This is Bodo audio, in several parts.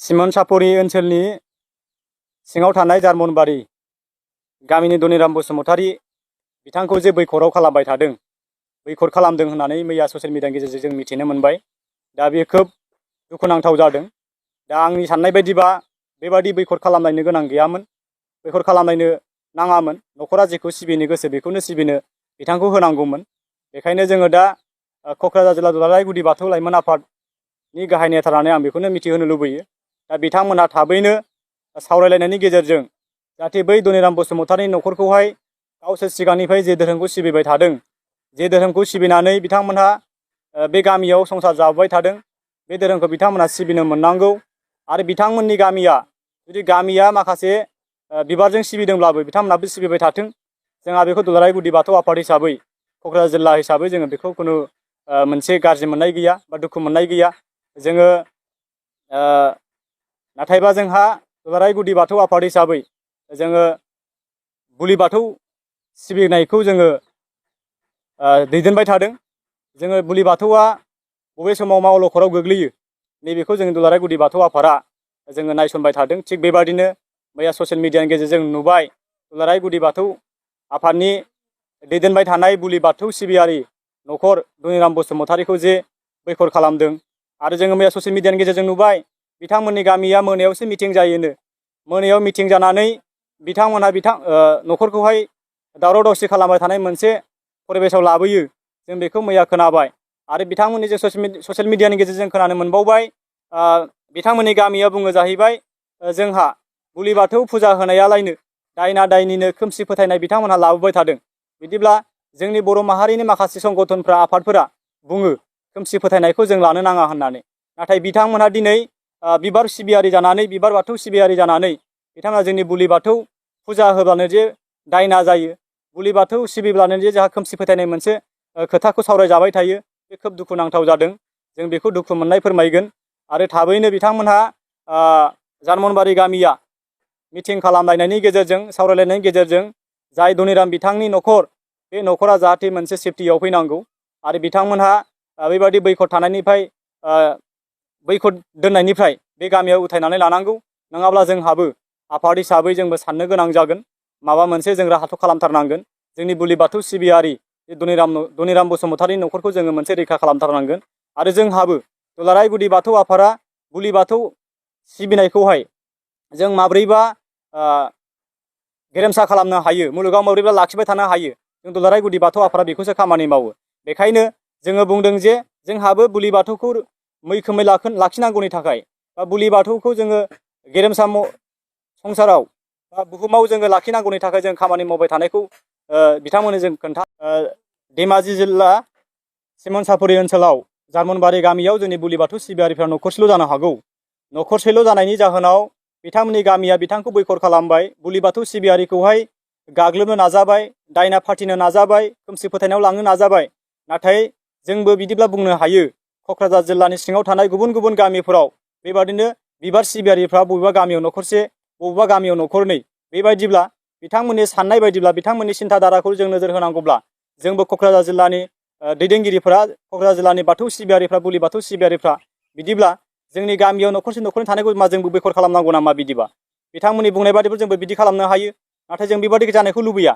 सिमोनसापुरि ओनसोलनि सिङाव थानाय जार्मनबारि गामिनि धनिराम बसुमतारी बिथांखौ जे बैखराव खालामबाय थादों, बैखर खालामदों होननानै मैया ससियेल मिडियानि गेजेरजों जों मिथिनो मोनबाय। दा बे खोब दुखुनांथाव जादों। दा आंनि साननाय बायदिबा बेबादि बैखर खालामलायनो गोनां गैयामोन, बैखर खालामलायनो नाङामोन। न'खरा जेखौ सिबिनो गोसो बेखौनो सिबिनो बिथांखौ होनांगौमोन। बेखायनो जोङो दा क'क्राझार जिल्ला दुलाराय गुदि बाथौ लाइमोन आफादनि गाहाय नेता जानानै आं बेखौनो मिथिहोनो लुबैयो। दा बिथांमोनहा थाबैनो सावरायलायनायनि गेजेरजों जाहाथे बै धनिराम बसुमतारीनि न'खरखौहाय गावसोर सिगांनिफ्राय जे धोरोमखौ सिबिबाय थादों, जे धोरोमखौ सिबिनानै बिथांमोनहा बे गामियाव संसार जाबोबाय थादों, बे धोरोमखौ बिथांमोनहा सिबिनो मोननांगौ। आरो बिथांमोननि गामिया जुदि गामिया माखासे बिबारजों सिबिदोंब्लाबो बिथांमोनहाबो सिबिबाय थाथों। जोंहा बेखौ दुलाराय गुदि बाथौ आफाद हिसाबै, क'क्राझार जिल्ला हिसाबै जोङो बेखौ खुनु मोनसे गाज्रि मोननाय गैया बा दुखु मोननाय गैया। जोङो नाथायबा जोंहा दुलाराय गुदि बाथौ आफाद हिसाबै जोङो बुलि बाथौ सिबिनायखौ जोङो दैदेनबाय थादों। जोङो बुलि बाथौआ बबे समाव मा अलखदाव गोग्लैयो नैबेखौ जोङो दुलाराय गुदि बाथौ आफादा जोङो नायसनबाय थादों। थिग बेबादिनो मैया ससियेल मिडियानि गेजेरजों नुबाय दुलाराय गुदि बाथौ आफादनि दैदेनबाय थानाय बुलि बाथौ सिबियारि न'खर धनिराम बसुमतारीखौ जे बैखर खालामदों। आरो जोङो मैया ससियेल मिडियानि गेजेरजों नुबाय बिथांमोननि गामिया मोनायावसो मिटिं जायोनो। मोनायाव मिटिं जानानै बिथांमोनहा न'खरखौहाय दावराव दावसि खालामबाय थानाय मोनसे परिबेसाव लाबोयो। जों बेखौ मैया खोनाबाय। आरो बिथांमोननि जे ससियेल मिडियानि गेजेरजों खोनानो मोनबावबाय बिथांमोननि गामिया बुङो जाहैबाय जोंहा बुलि बाथौ फुजा होनायालायनो दायना दायनिनो खोमसि फोथायनाय बिथांमोनहा लाबोबाय थादों। बिदिब्ला जोंनि बर' माहारिनि माखासे संगठनफ्रा, आफादफोरा बुङो खोमसि फोथायनायखौ जों लानो नाङा होननानै। नाथाय बिथांमोनहा दिनै बिबार सिबियारि जानानै, बिबार बाथौ सिबियारि जानानै बिथांमोना जोंनि बुलि बाथौ फुजा होब्लानो जे दायना जायो, बुलि बाथौ सिबिब्लानो जे जोंहा खोमसि फोथायनाय मोनसे खोथाखौ सावरायजाबाय थायो। बे खोब दुखुनांथाव जादों। जों बेखौ दुखु मोननाय फोरमायगोन। आरो थाबैनो बिथांमोनहा जार्मनबारि गामिया मिटिं खालामलायनायनि गेजेरजों, सावरायलायनायनि गेजेरजों जाय धनिराम बिथांनि न'खर, बे न'खरा जाहाथे मोनसे सेफटियाव फैनांगौ। आरो बिथांमोनहा बेबायदि बैखर थानायनिफ्राय, बैखर दोननायनिफ्राय बे गामियाव उथायनानै लानांगौ। नङाब्ला जोंहाबो आफाद हिसाबै जोंबो साननो गोनां जागोन। माबा मोनसे जों राहाथ' खालामथारनांगोन। जोंनि बुलि बाथौ सिबियारि धनिराम बसुमतारीनि न'खरखौ जोङो मोनसे रैखा खालामथारनांगोन। आरो जोंहाबो दुलाराय गुदि बाथौ आफादा बुलि बाथौ सिबिनायखौहाय जों माब्रैबा गेरेमसा खालामनो हायो, मुलुगाव माब्रैबा लाखिबाय थानो हायो, जों दुलाराय गुदि बाथौ आफादा बेखौसो खामानि मावो। बेखायनो जोङो बुंदों जे जोंहाबो बुलि बाथौखौ मैखोमै लाखिनांगौनि थाखाय, बा बुलि बाथौखौ जोङो गेरेमसा संसाराव बा बुहुमाव जोङो लाखिनांगौनि थाखाय जों खामानि मावबाय थानायखौ बिथांमोननो जों धेमाजि जिल्ला सिमोनसापुरि ओनसोलाव जार्मनबारि गामियाव जोंनि बुलि बाथौ सिबियारिफ्रा न'खरसेल' जानो हागौ। न'खरसेल' जानायनि जाहोनाव बिथांमोननि गामिया बिथांखौ बैखर खालामबाय, बुलि बाथौ सिबियारिखौहाय गाग्लोबनो नाजाबाय, दायना फाथिनो नाजाबाय, खोमसि फोथायनायाव लांनो नाजाबाय। नाथाय जोंबो बिदिब्ला बुंनो हायो क'क्राझार जिल्लानि सिङाव थानाय गुबुन गुबुन गामिफोराव बेबादिनो बिबार सिबियारिफ्रा बबेबा गामियाव न'खरसे, बबेबा गामियाव न'खरनै, बेबायदिब्ला बिथांमोननि साननाय बायदिब्ला, बिथांमोननि सिन्था धाराखौ जों नोजोर होनांगौब्ला जोंबो क'क्राझार जिल्लानि दैदेनगिरिफोरा, क'क्राझार जिल्लानि बाथौ सिबियारिफ्रा, बुलि बाथौ सिबियारिफ्रा बिदिब्ला जोंनि गामियाव न'खरसे न'खरनै थानायखौ मा जोंबो बैखर खालामनांगौ नामा? बिदिबा बिथांमोननि बुंनाय बादिबो जोंबो बिदि खालामनो हायो। नाथाय जों बेबादि जानायखौ लुबैया।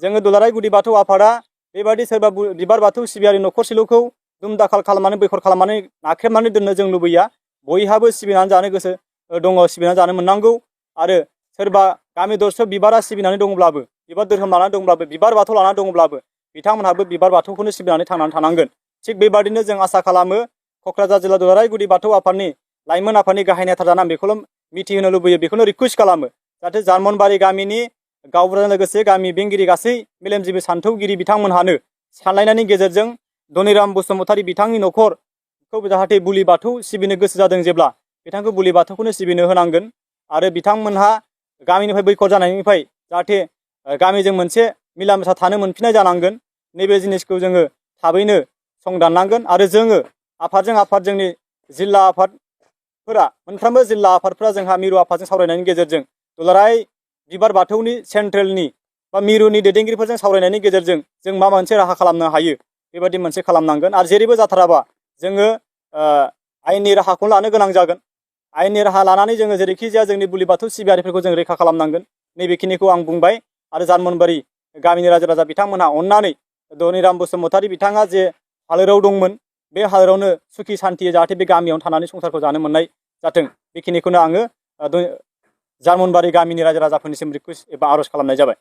जोङो दुलाराय गुदि बाथौ आफादा बेबादि सोरबा बिबार बाथौ सिबियारि न'खरसेल'खौ दुम-दाखाल खालामनानै, बैखर खालामनानै नाख्रेबनानै दोननो जों लुबैया। बयहाबो सिबिनानै जानो गोसो दङ, सिबिनानै जानो मोननांगौ। आरो सोरबा गामि दरसेयाव बिबारा सिबिनानै दङब्लाबो, बिबार धोरोम लानानै दङब्लाबो, बिबार बाथौ लानानै दङब्लाबो बिथांमोनहाबो बिबार बाथौखौनो सिबिनानै थांनानै थानांगोन। थिग बेबादिनो जों आसा खालामो क'क्राझार जिल्ला दुलाराय गुदि बाथौ आफादनि लाइमोन आफादनि गाहाय नेता जानानै बेखौल' मिथिहोनो लुबैयो, बेखौनो रिकुवेस्ट खालामो जाहाथे जार्मनबारि गामिनि गावबुराजों लोगोसे गामि बेंगिरि गासै मेलेमजिबि सान्थौगिरि बिथांमोनहानो सानलायनायनि गेजेरजों धनिराम बसुमतारी बिथांनि न'खरखौ जाहाथे बुलि बाथौ सिबिनो गोसो जादों जेब्ला, बिथांखौ बुलि बाथौखौनो सिबिनो होनांगोन। आरो बिथांमोनहा गामिनिफ्राय बैखर जानायनिफ्राय जाहाथे गामिजों मोनसे मिला मिसा थानो मोनफिननाय जानांगोन। नैबे जिनिसखौ जोङो थाबैनो संदाननांगोन। आरो जोङो आफादजों आफाद, जोंनि जिल्ला आफादफोरा, मोनफ्रोमबो जिल्ला आफादफोरा जोंहा मिरु आफादजों सावरायनायनि गेजेरजों, दुलाराय बिबार बाथौनि सेन्ट्रेलनि बा मिरुनि दैदेनगिरिफोरजों सावरायनायनि गेजेरजों जों मा मोनसे राहा खालामनो हायो, बेबादि मोनसे खालामनांगोन। आरो जेरैबो जाथाराबा जोङो आयेननि राहाखौ लानो गोनां जागोन। आयेननि राहा लानानै जोङो जेरैखि जाया जोंनि बुलि बाथौ सिबियारिफोरखौ जों रैखा खालामनांगोन। नैबेखिनिखौ आं बुंबाय। आरो जारमनबारि गामिनि रायजो राजा बिथांमोनहा अननानै धनिराम बसुमतारी बिथाङा जे हालोराव दंमोन बे हालोरावनो सुखि सान्थियै जाहाथे बे गामियावनो थानानै संसारखौ जानो मोननाय जाथों, बेखिनिखौनो आङो जारमनबारि गामिनि रायजो राजाफोरनिसिम रिकुवेस्ट एबा आर'ज खालामनाय जाबाय।